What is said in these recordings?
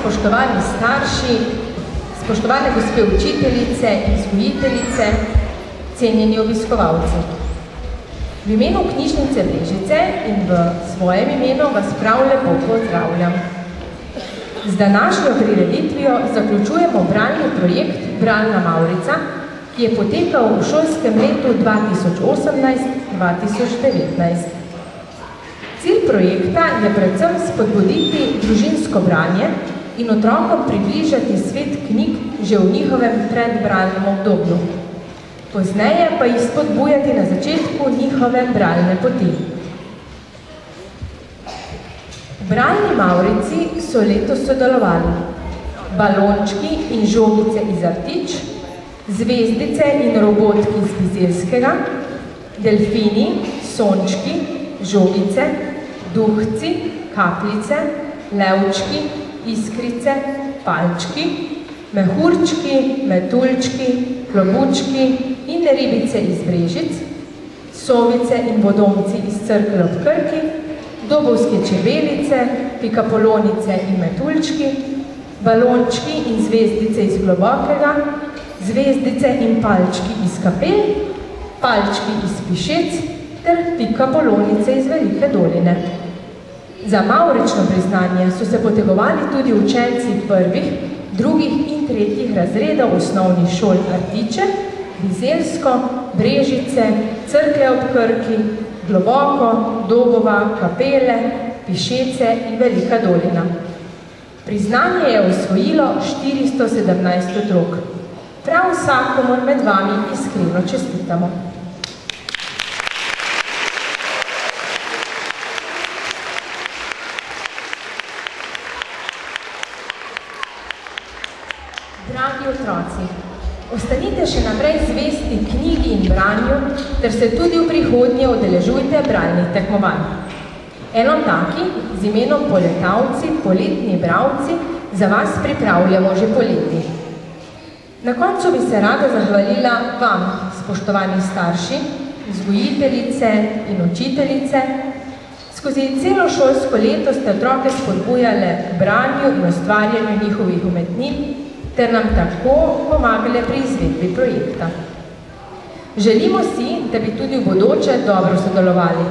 spoštovani starši, spoštovane gospe učiteljice in vzgojiteljice, cenjeni obiskovalci. V imenu knjižnice Brežice in v svojem imenu vas prav lepo pozdravljam. Z današnjo prireditvijo zaključujemo bralni projekt Bralna Mavrica, ki je potekal v šolskem letu 2018-2019. Cilj projekta je predvsem spodbuditi družinsko branje in otrokom približati svet knjig že v njihovem predbralnem obdobju. Pozneje pa jih spodbujati na začetku njihove bralne poti. V Bralni Mavrici so letos sodelovali balončki in žogice iz Artič, zvezdice in robotki iz Bizeljskega, delfini, sončki, žogice, duhci, kapljice, levčki, iskrice, palčki, mehurčki, metuljčki, klobučki in ribice iz Brežic, sovice in vodomci iz Cerkelj ob Krki, dobovske čebelice, pikapolonice in metuljčki, balončki in zvezdice iz Globokega, zvezdice in palčki iz Kapel, palčki iz Pišec ter pikapolonice iz Velike Doline. Za mavrično priznanje so se potegovali tudi učenci prvih, drugih in tretjih razredov osnovnih šol Artiče, Bizeljsko, Brežice, Cerklje ob Krki, Globoko, Dobova, Kapele, Pišece in Velika Dolina. Priznanje je osvojilo 417 otrok. Prav vsakomur med vami iskreno čestitamo. Dragi otroci, ostanite še naprej zvesti knjigi in branju, ter se tudi v prihodnje udeležujte bralnih tekmovanj. Eno taki, z imenom Poletavci, poletni bralci, za vas pripravljamo že poleti. Na koncu bi se rada zahvalila vam, spoštovani starši, vzgojiteljice in učiteljice. Skozi celo šolsko leto ste otroke spodbujale k branju in ustvarjanju njihovih umetnin, ter nam tako pomagale pri izvedbi projekta. Želimo si, da bi tudi v bodoče dobro sodelovali.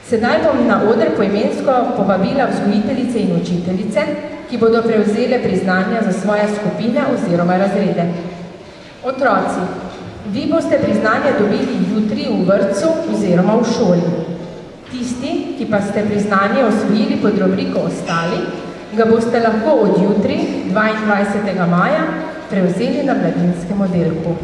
Sedaj bom na oder poimensko povabila vzgojiteljice in učiteljice, ki bodo prevzele priznanja za svoje skupine oziroma razrede. Otroci, vi boste priznanje dobili jutri v vrtcu oziroma v šoli. Tisti, ki pa ste priznanje osvojili pod rubriko Ostali, ga boste lahko od jutri, 22. maja, prevzeli na mladinskem oddelku.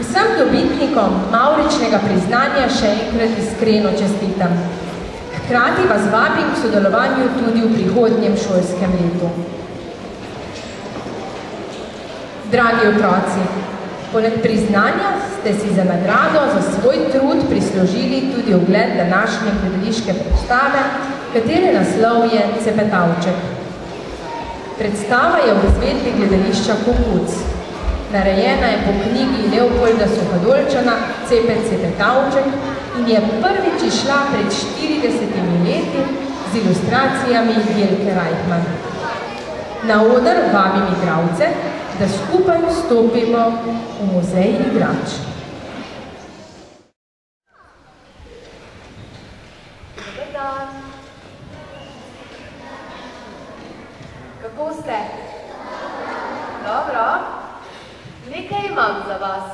Vsem dobitnikom mavričnega priznanja še enkrat iskreno čestitam. Hkrati vas vabim k sodelovanju tudi v prihodnjem šolskem letu. Dragi otroci, poleg priznanja ste si za nagrado za svoj trud prislužili tudi ogled današnje gledališke predstave, katere naslov je Cepetavček. Predstava je v izvedbi gledališča Kukuc. Narejena je po knjigi Leopolda Suhadolčana Cepet Cepetavček in je prvič izšla pred 40 leti z ilustracijami Jelke Reichmann. Na oder vabim igralce, da skupaj vstopimo v muzej igrač. Dober dan. Kako ste? Dobro. Nekaj imam za vas.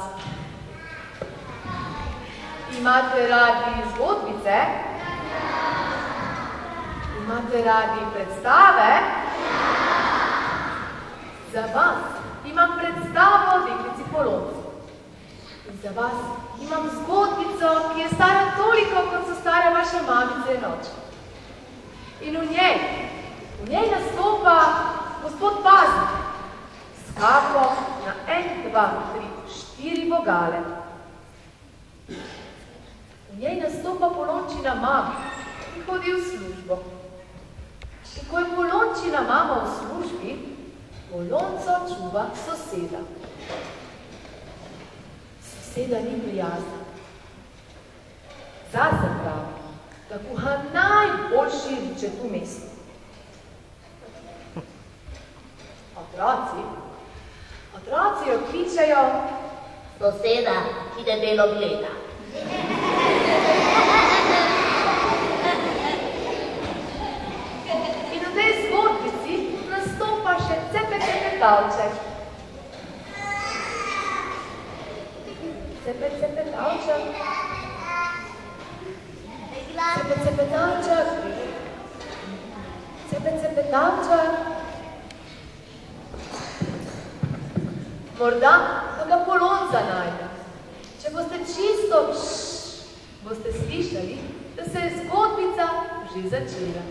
Imate radi zgodbice? Imate radi predstave? Za vas imam predstavo Deklici Polonci. In za vas imam zgodbico, ki je stara toliko, kot so stare vaše mamice in oče. In v njej nastopa gospod Paznik. Kapo na 1, 2, 3, 4 vogale. V njej nastopa Polončina mama, ki hodi v službo. In ko je Polončina mama v službi, Polonco čuva soseda. Soseda ni prijazna. Zase pravi, da kuha najboljši ričet v mestu. Otroci jo kličejo soseda, ki debelo gleda. In v tej zgodbici nastopa še Cepetavček. Cepetavček. Cepetavček. Morda pa ga Polonca najde. Če boste čisto boste slišali, da se je zgodbica že začela.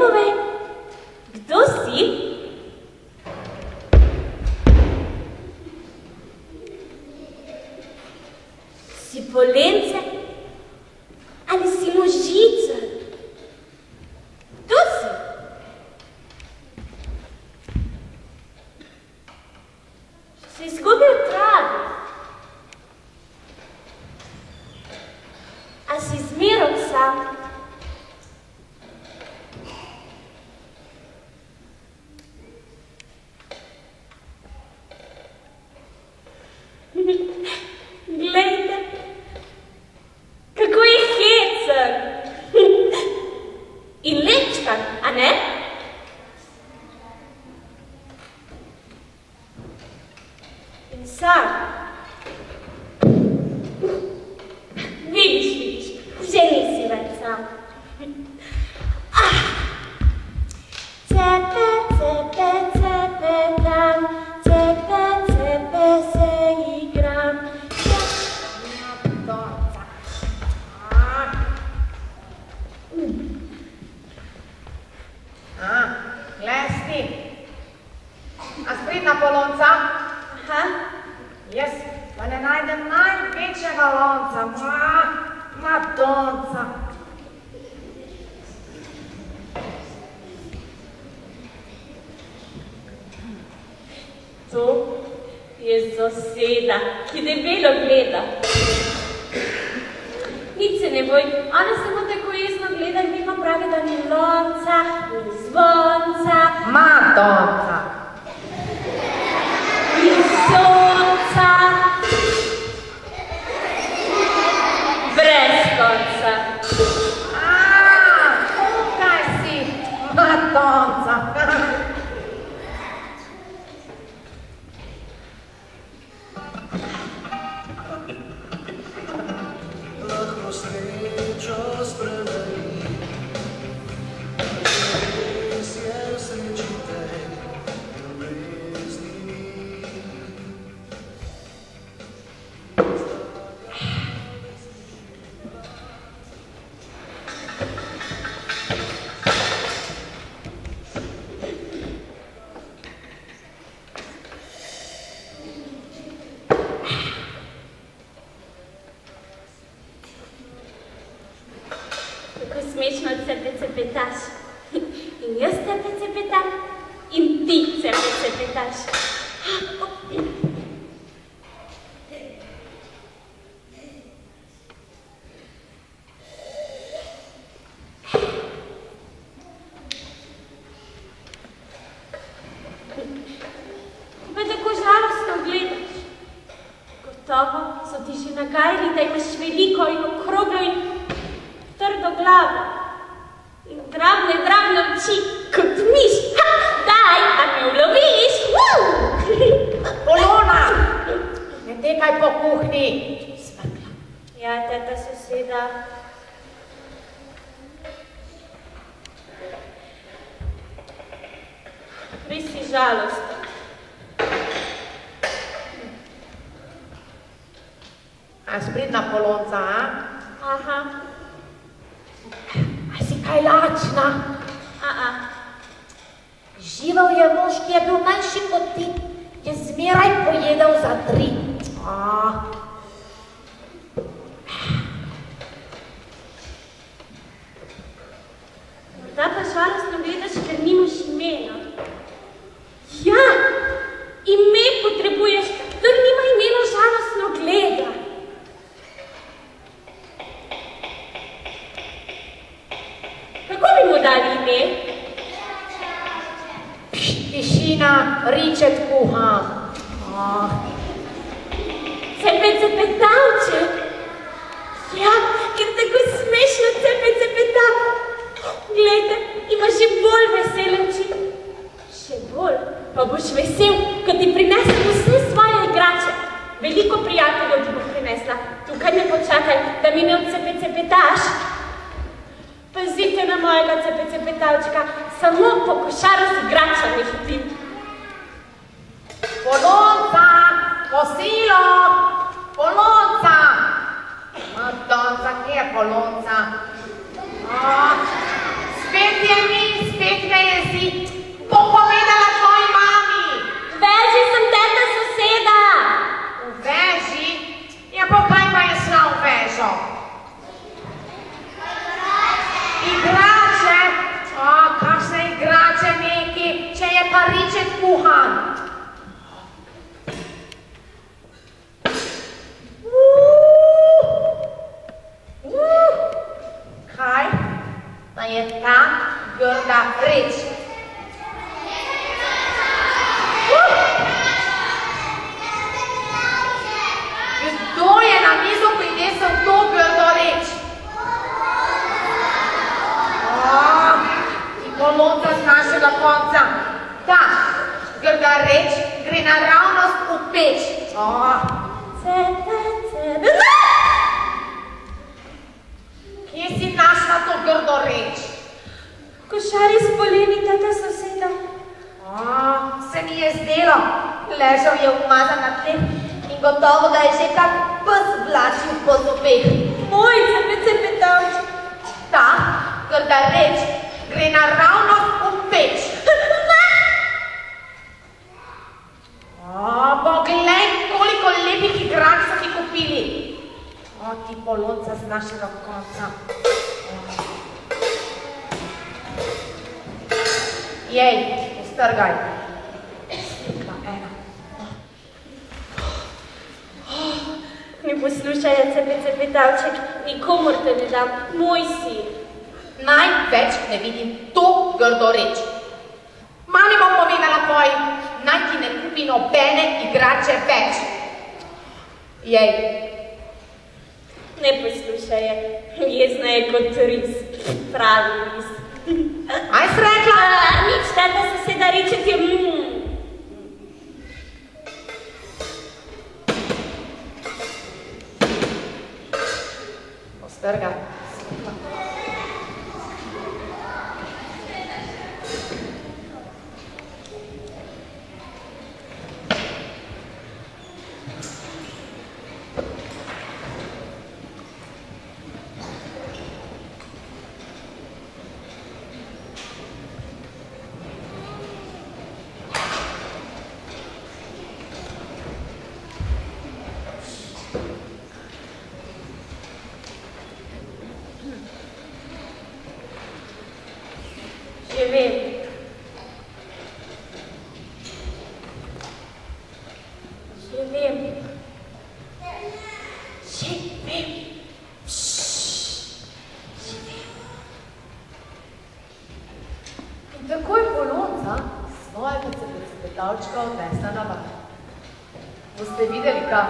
Povej, kdo si? Si Polence ali si Možica? Kdo si? Si izgubil travi? A si zmerom sam? Glejte, kako je hecen in lečkan, a ne? In sam. Vidiš, že nisi več sam. Cepe, cepe, cepe tam, cepe, cepe se igram. Glesti, a spridna Polonca? Aha. Jaz pa ne najdem največjega lonca, Madonca. To je soseda, ki debelo gleda. Nič se ne boj, ona samo tako jezno gleda in mi pa pravi, da ni lonca, ni zvonca, Madonca. ni sonca, brez konca. Tukaj si, Madonca. Lahko srečo spremeni, res je v sreči tej, smešno cepetaš. In jaz cepetam in ti cepetaš. Pa tako žalostno gledaš. Gotovo so ti že nagajali, da imaš veliko in okroglo in trdo glavo. In drobne oči, kot miš. Ha, daj, a me uloviš. Polona, ne tekaj po kuhni. Smrkla. Ja, teta soseda. Res si žalosten. A spridna Polonca, a? Aha. A si kaj lačna? Živel je mož, ki je bil manjši kot ti, je zmeraj pojedel za 3. Morda pa žalostno gledaš, ker nimaš imena. Ja, ime potrebuješ, kdor nima imena, žalostno gleda. Kako bi mu dali ime? Tišina, ričet kuham. Cepetavček. Ja, ker tako smešno cepeta. Glejte, ima že bolj veselen oči. Še bolj pa boš vesel, ko ti prinesem vse svoje igrače. Veliko prijateljev ti bo prinesla. Tukaj me počakaj, da mi ne odcepetaš. Pazite na mojega cepetavčka, samo po košaru z igračami hodim. Polonca, kosilo! Polonca! Madonca, kje je Polonca? Spet je mi, spet me jezi. Bom povedala tvoji mami. V veži sem teta soseda. V veži? Ja, pa kaj pa je šla v vežo? Igrače? Kakšne igrače neki, če je pa ričet kuhan. Kaj? Pa je ta grda reč. Kdo je na mizo prinesel to grdo reč? Polonca z našega konca. Ta grda reč gre naravnost v peč. Kje si našla to grdo reč? Košari s poleni, teta soseda. Se mi je zdelo. Ležal je umazan na tleh in gotovo ga je že kak pes vlačil po zobeh. Moj cepetavček. Ta grda reč gre naravnost v peč. Poglej, koliko lepih igrač so ti kupili. Ti Polonca z našega konca. Jej, strgaj. Slika ena. Ne poslušaj, cepetavček, nikomor te ne dam, moj si. Največ ne vidim to grdo reč. Mami bom povedala tvoji, naj ti ne kupi nobene igrače več. Jej. Ne poslušaj, jezna je kot ris, pravi ris. Aj si rekla? Nič, teta soseda reče ti Postrga. vem. Že vem. In tako je Polonca svojega cepetavčka odnesla na bar. Boste videli, kam?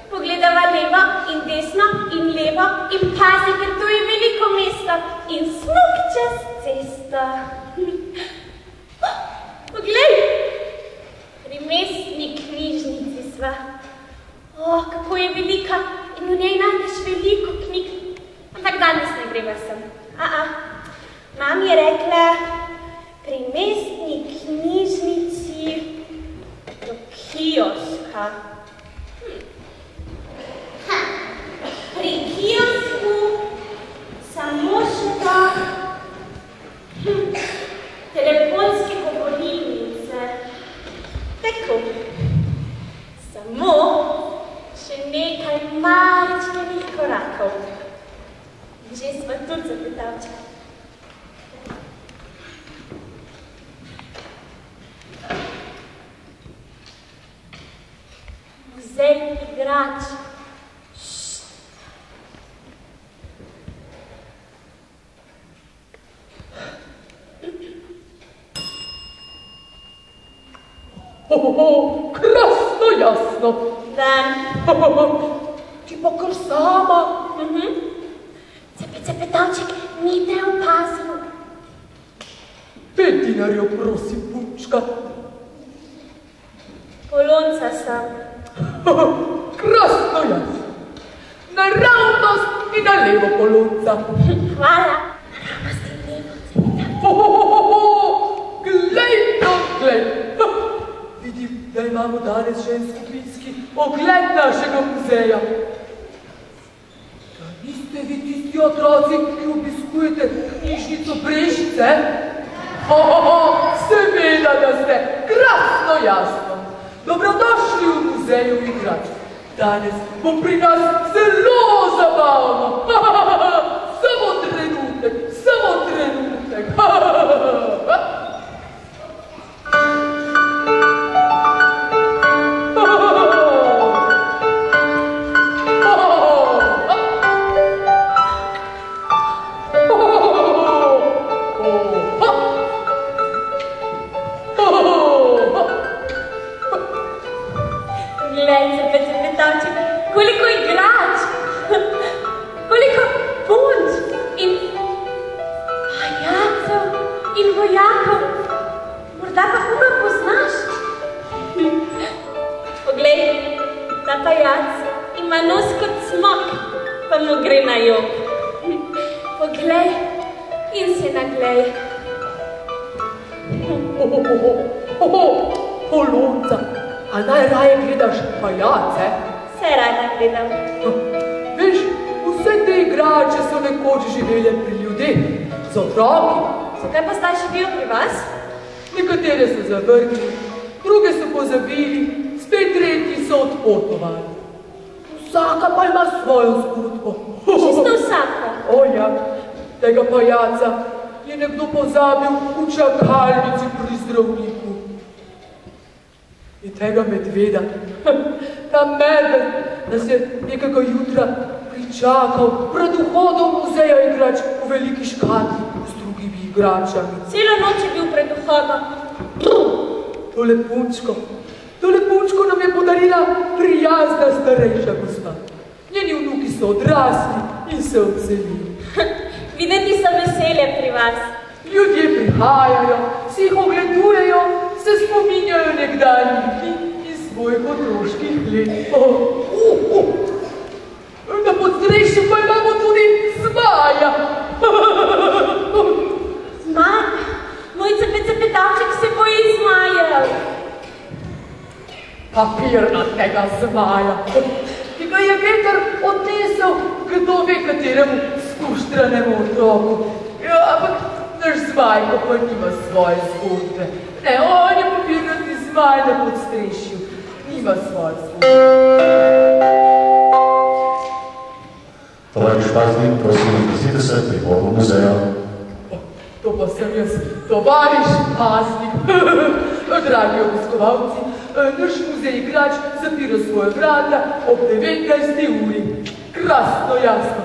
Pogledava levo in desno in levo in pazi, ker tu je veliko mesto in smuk čez cesto. Poglej, pri mestni knjižnici sva. Kako je velika in v njej najdeš veliko knjig. Ampak danes ne greva sem. Mam je rekla, pri mestni knjižnici do kioska. Pri kiosku samo še do telefonske govorilnice. Tako. Samo še nekaj maličkih korakov. Že sva tudi zapetavčka. Muzej igrač. Krasno jasno. Dan. Ti pa kar sama. Cepetavček ni te opazil. 5 dinarjev, prosim, punčka. Polonca sem. Krasno jasno. Naravnost in na levo polonca. Hvala. Naravnost in levo. Glej to, glej. Vidim, da imamo danes še en skupinski ogled našega muzeja. Da niste vi tisti otroci, ki obiskujete knjižnico Brežice? Seveda, da ste. Krasno jasno. Dobrodošli v muzeju igrač. Danes bo pri nas zelo zabavno. Samo trenutek, samo trenutek. Koliko igrač, koliko punč in pajacov in vojakov. Morda pa koga poznaš? Poglej, ta pajac ima nos kot smok, pa mu gre na jok. Poglej in se naglej. Polonca, a najraje gledaš pajace? Vse rada gledam. Veš, vse te igrače so nekoč živele pri ljudeh, z otroki. Zakaj pa zdaj živijo pri vas? Nekatere so zavrnili, druge so pozabili, spet tretji so odpotovali. Vsaka pa ima svojo zgodbo. Čisto vsaka. Ja, tega pajaca je nekdo pozabil v čakalnici pri zdravniku. In tega medveda, ta medved nas je nekega jutra pričakal pred vhodom muzeja igrač v veliki škatli z drugimi igračami. Celo noč je bil pred vhodom. Tole punčko, Tole punčko nam je podarila prijazna starejša gospa. Njeni vnuki so odrasli in se odselili. Videti so veselje pri vas. Ljudje prihajajo, si jih ogledujejo, se spominjajo nekdanjih dni in svojih otroških let. Na podstrešju pa imamo tudi zmaja. Zmaj? Moj cepetavček se boji zmajev. Papirnatega zmaja, ki ga je veter odnesel, kdo ve kateremu skuštranemu otroku. Ampak naš zmajko pa nima svoje zgodbe. Ne, on je papirnati zmaj na podstrešju. Nima svoje zgodbe. Tovariš Paznik, prosim, odpustite se pri vhodu muzeja. To pa sem jaz, tovariš Paznik. Dragi obiskovalci, naš muzej igrač zapira svoje vrata ob 19. uri. Krasno jasno.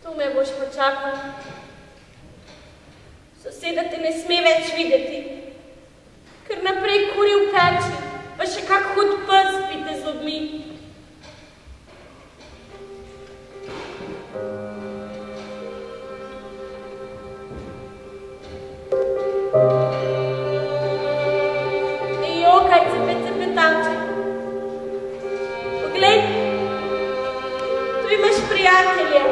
Tu me boš počakal. Soseda te ne sme več videti, ker naprej kuri v peči, pa še kak hud pes spite z zobmi. Ne jokaj, cepetavček. Poglej, tu imaš prijatelje.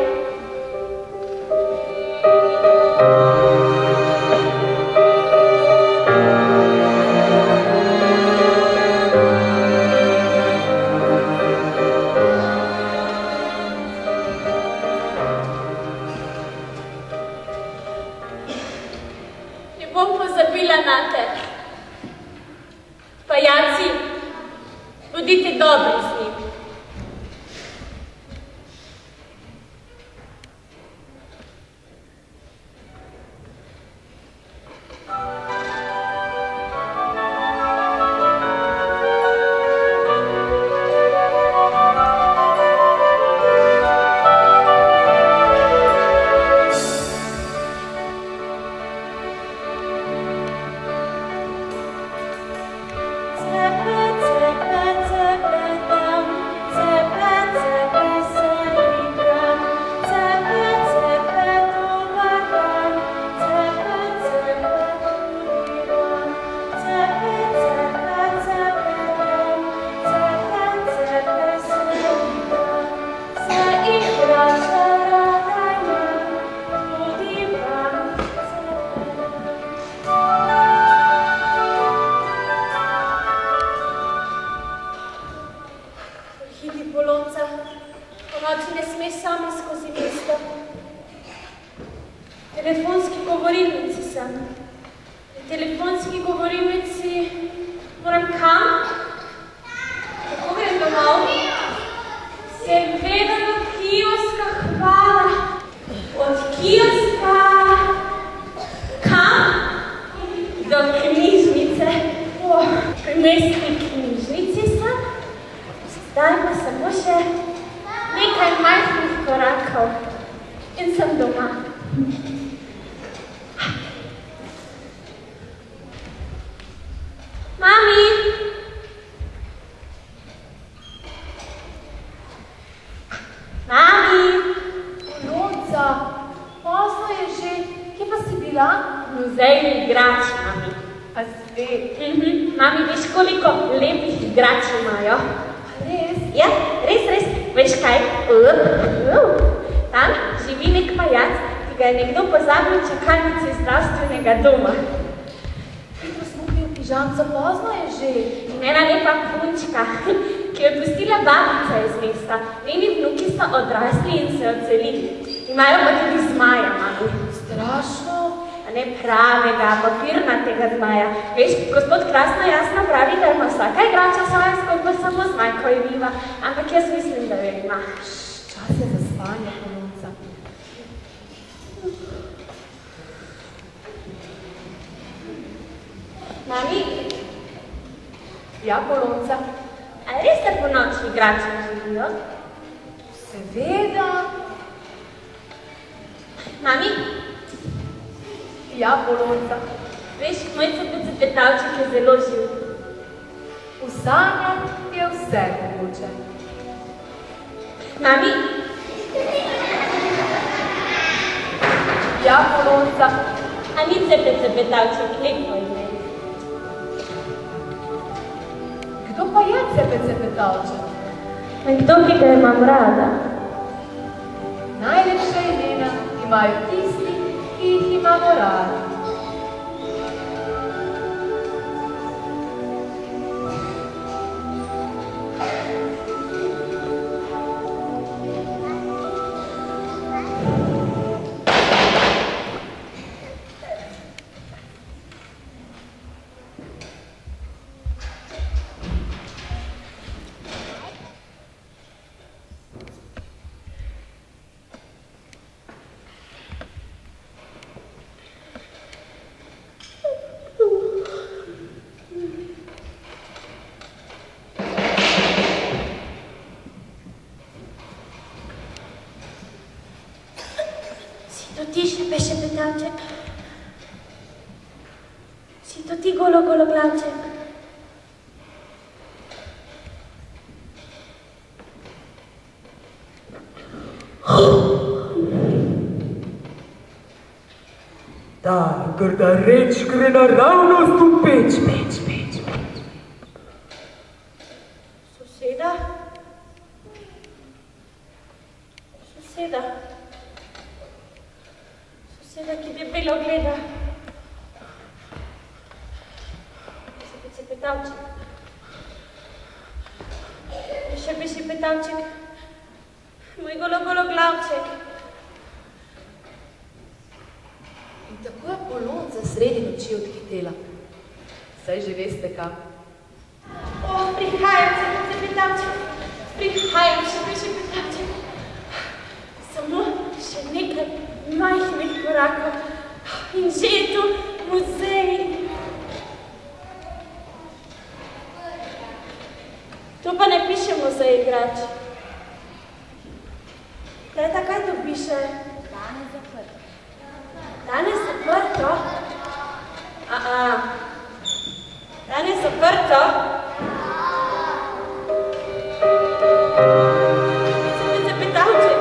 Pajaci, bodite dobri z njim. Telefonski govorilnici sem. V telefonski govorilnici moram kam? Kako grem domov? Seveda do kioska, hvala. Od kioska kam? Do knjižnice. Pri mestni knjižnici sem. Zdaj pa samo še nekaj majhnih korakov in sem doma. Mami! Mami! Polonca, pozno je že. Kje pa si bila? Muzejni igrač, mami. A spet? Mami, veš, koliko lepih igrač imajo? Res? Ja, res. Veš kaj? Tam živi nek pajac, ki ga je nekdo pozabil v čakalnici zdravstvenega doma. Hitro smo pil pižamca, pozno je že. In ena lepa punčka, ki je odpustila babica iz mesta. Njeni vnuki so odrasli in se odselili. Imajo pa tudi zmaja, mami. Strašno. A ne pravega, papirnatega zmaja. Veš, gospod Krasno jasno pravi, da ima vsaka igrača svoja zgodba samo zmaj, ko je viva, ampak jaz mislim, da jo ima. Čas je za spanje, Polonca. Mami? Ja, Polonca? A res da po noči igrače živijo? Seveda. Mami? Ja, Polonca. Veš, moj cepetavček je zelo živ. V sanjah je vse mogoče. Mami? Ja, Polonca. A ni cepetavček lepo ime? Kdo pa je cepetavček? Kdo bi ga imam rada? Najlepša imena imajo tisti, ki jih imamo radi. Cepetavček? Si to ti gologlavček? Ta grda reč gre naravnost v peč. Soseda? Soseda, ki debelo gleda. Cepetavček. Še bi cepetavček. Moj gologlavček. In tako je Polonca sredi noči odhitela. Saj že veste kam. Prihajam, cepetavček. Prihajam, še bi cepetavček. Samo še nekaj majhnih korakov in že je tu muzej. To pa ne piše muzej igrač. Teta, kaj to piše? Danes zaprto. Danes zaprto? Danes zaprto? Cepetavček.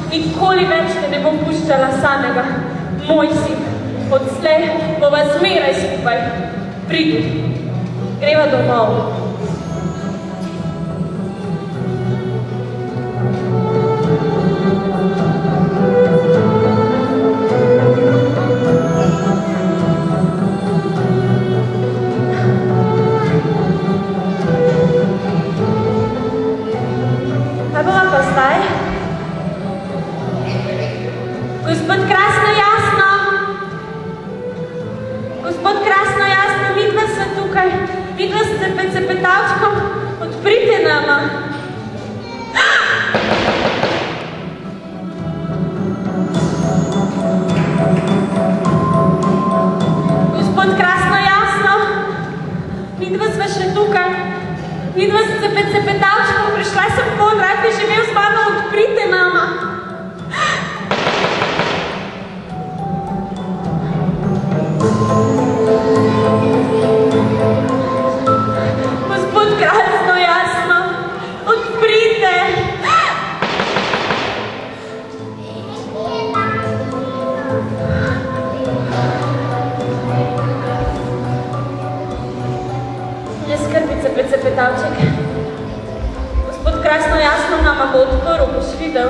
Nikoli več te ne bom puščala samega. Moj si, odslej bova zmeraj skupaj. Pridi, greva domov. Vidva s cepetavčkom, prišla sem pol, rad bi živel z vama, odprite, mama. Gospod Krasno jasno, odprite. Ne skrbi, cepetavček. Gospod Krasno jasno nama bo odprl, boš videl.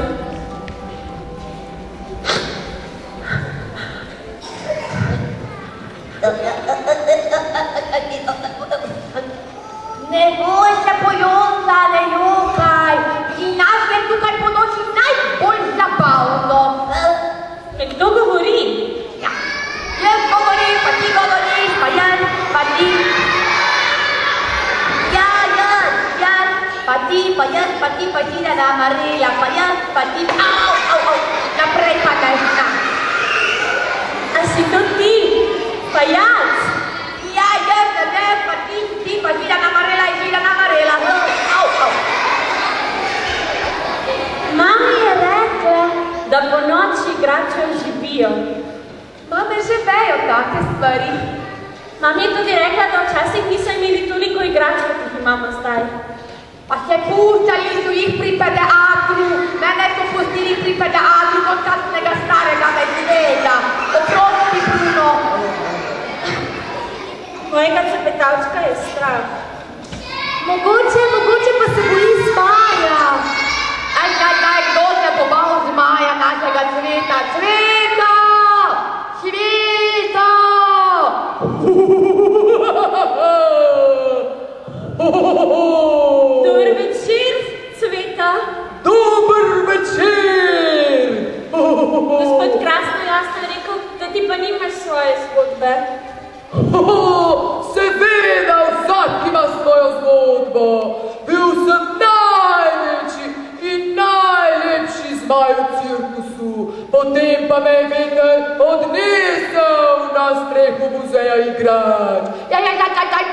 Ne boj se, Polonca, ne jokaj. In nas je tukaj po noči najbolj zabavno. Kdo govori? Ja, jaz govorim, pa ti govoriš, pa jaz, pa ti. Ja, jaz, pa ti, pa jaz, pa ti, pa ti da namarila, pa jaz, pa ti. Au, naprej pa da šta. A si to ti? Pa jaz? Ja, jaz, pa ti, pa ti da namarila in ti da namarila. Au. Mama je rekla, da po noči igrače živijo. Mame že vejo take stvari. Mama je tudi rekla, da včasih niso imeli toliko igrač, kot jih imamo zdaj. Pa se puščali so jih pri pediatru. Mene so pustili pri pediatru kot kakšnega starega medveda. Oprosti, Bruno. Mojega cepetavčka je strah. Mogoče pa se boji zmaja. Daj, kdo se bo bal zmaja našega Cveta? Cveta! Dober večer, Cveta. Dober večer! Gospod Krasno jasno je rekel, da ti pa nimaš svoje zgodbe. Seveda, vsak ima svojo zgodbo. Bil sem največji in najlepši zmaj v cirkusu. Potem pa me je veter odnesel na strehu muzeja igrat. Daj,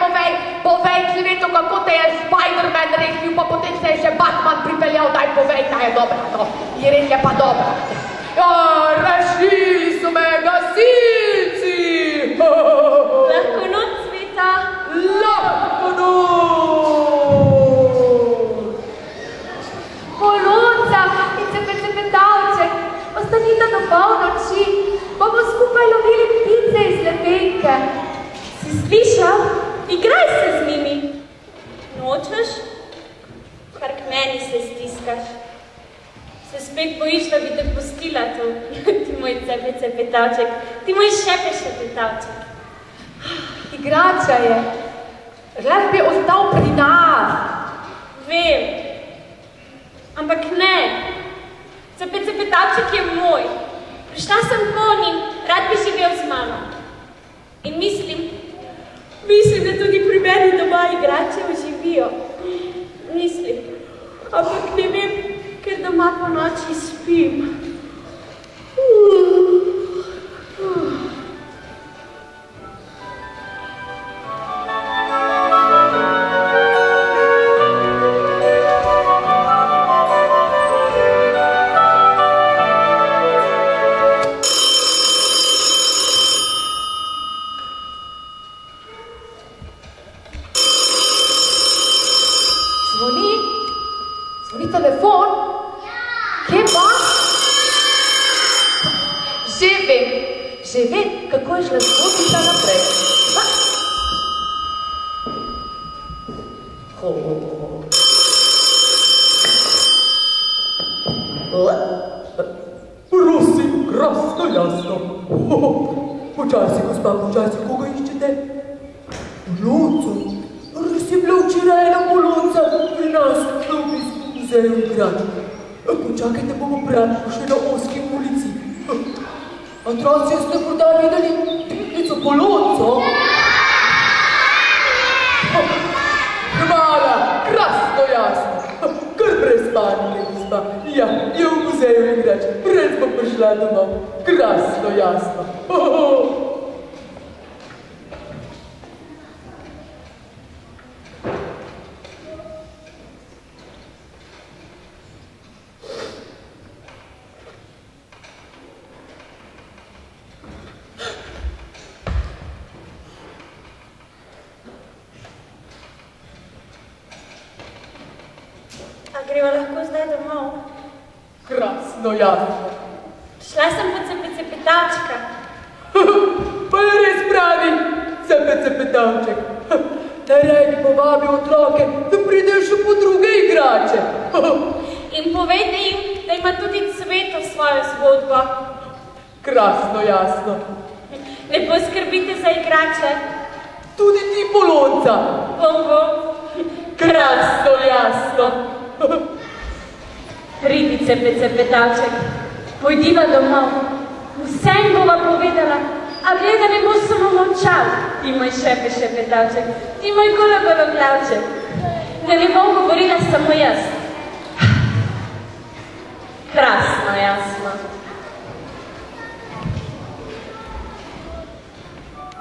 povej, Cveto, kako te je Spider-Man rešil, pa potem se je še Batman pripeljal. Daj, povej, ta je dobra, no. In res je pa dobra. Ja, rešili so me gasilci. Lahko noč, Cveta. Lahko noč. Polonca in cepetavček, ostanite do polnoči, bomo skupaj lovili ptice iz lepenke. Si slišal? Igraj se z njimi. Nočeš? Kar k meni se stiskaš. Se spet bojiš, da bi te pustila to. Ti moj cepetavček. Ti moj šepetavček. Igrača je. Rad bi ostal pri nas. Vem. Ampak ne. Cepetavček je moj. Prišla sem po njim, rad bi živel z mano. In mislim, da tudi pri meni doma igrače oživijo. Mislim, ampak ne vem, ker doma po noči spim. Zvoni telefon? Kje pa? Že vem, kako je šla zgodbica naprej. Prosim, Krasno jasno. Počasi, gospa, počasi, koga iščete? Polonca. Res je bila včeraj ena polonca pri nas v obisku muzeju igrat. Počakajte, bomo brati pošli na Oski ulici. Otroci, ste morda videli teklico polonco? Hvala, Krasno jasno. Kar brez panike, gospa. Ja, je v muzeju igrač. Res bo prišla domov. Krasno jasno. greva lahko zdaj domov? Krasno, jasno. Šla sem po cepetavčka. Pa je res pravi cepetavček. Naredi povabi otroke, da pridejo še po druge igrače. In povejte jim, da ima tudi Cveto svojo zgodbo. Krasno, jasno. Lepo skrbite za igrače. Tudi ti, Polonca. Bom. Krasno, jasno. Pridi, cepetavček. Pojdiva domov. Vsem bova povedala, a gleda ne bo samo molčal. Ti moj šepetavček, ti moj gologlavček. Da ne bom govorila samo jaz. Krasno, jasno.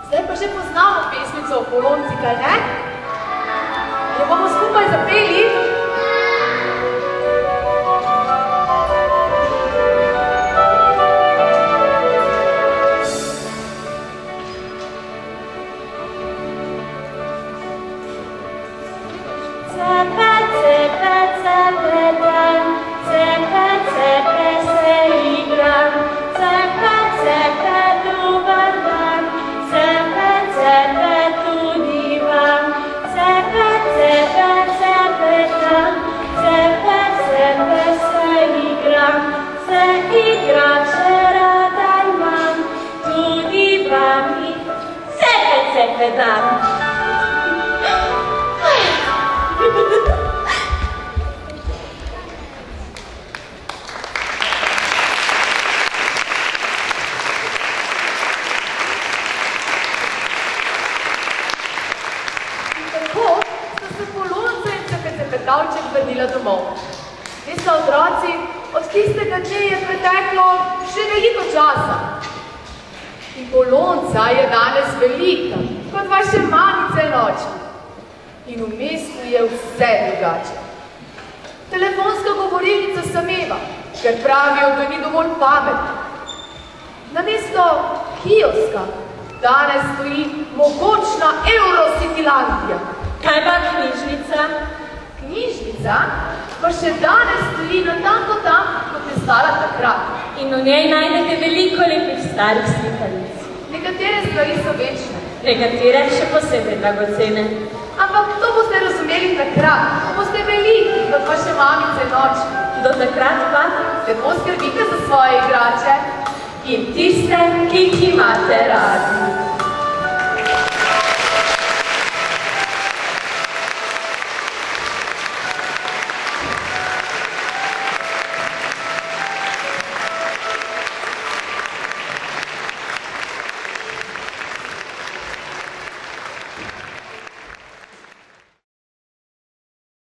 Zdaj pa že poznamo pesmico o Polonci, kaj ne? Jo bomo skupaj zapeli? Cepetavček vrnila domov. Veste, otroci, od tistega dne je preteklo še veliko časa. In Polonca je danes velika, kot vaše mamice in očki. In v mestu je vse drugače. Telefonska govorilnica sameva, ker pravijo, da ni dovolj pametna. Namesto kioska danes stoji mogočna Eurocitylandija. Kaj pa knjižnica? Knjižnica pa še danes stoji natanko tam, kot je stala takrat. In v njej najdete veliko lepih starih slikanic. Nekatere stvari so večne. Nekatere še posebej dragocene. Ampak to boste razumeli takrat, ko boste veliki, kot vaše mamice in očki. Do takrat pa lepo skrbite za svoje igrače in tiste, ki jih imate radi.